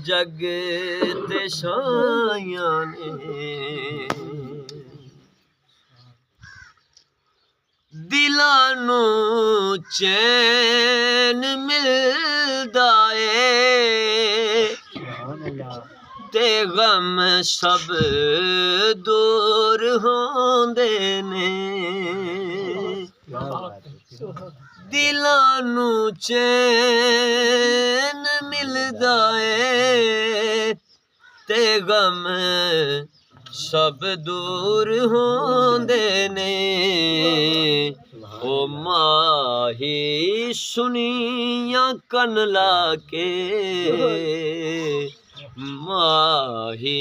जग ते छाइयां ने दिलां नूं चैन मिलदा ए ते गम सब दूर होंदे ने दिलां नूं चैन मिलदा ए ते गम सब दूर होंदे ने ओ माही सुनिया कन लाके माही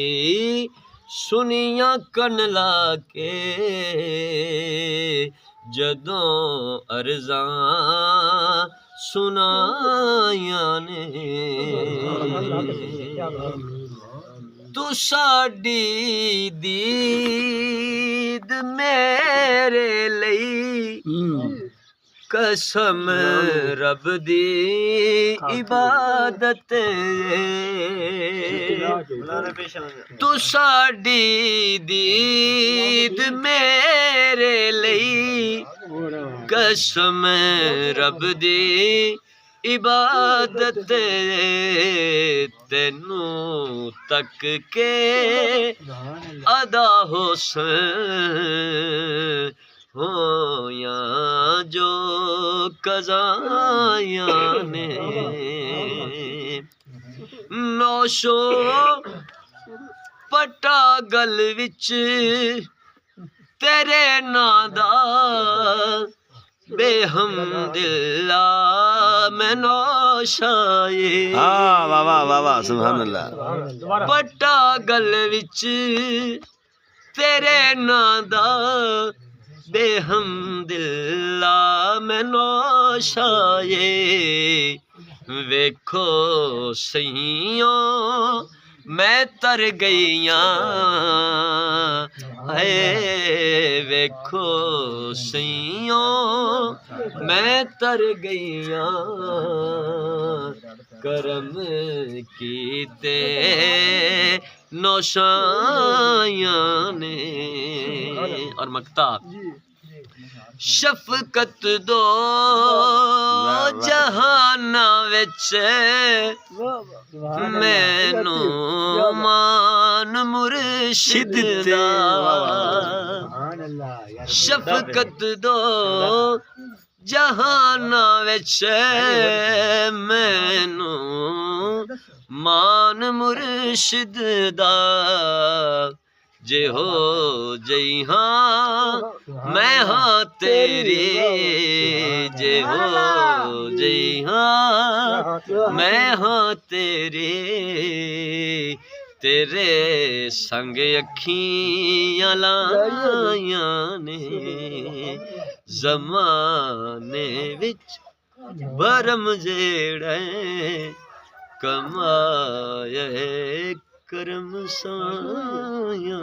सुनिया कन लाके जदों अर्ज़ां सुनाइयां ने तू साडी दीद मेरे लई कसम रब दी इबादत तू साडी दीद मेरे लई कसम रब दी इबादत तेनू तक के अदा हुस्न होया जो कज़ायां ने नौशो पटा गल विच तेरे नां दा बेहमदिल्ला मैं नौशाए वाह वाह वाह वाह सुभान अल्लाह पटा गल विच तेरे नां दा बेहमदिल्ला मैं नौशाए वेखो सहियों मैं तर गईयां है वेखो सहियों मैं तर गईयां करम कीते नौशायां ने और मक्ता शफकत दो जहाना विच मैनू मान मुर्शिद दा शफकत दो जहाना विच मैनू मान मुर्शिद दा जे हो जई हाँ मैं हाँ तेरी जे हो जई हाँ मैं हाँ तेरी तेरे संग अखियां लाइयां ने ज़माने विच भरम जेड़े कमाए करम सायां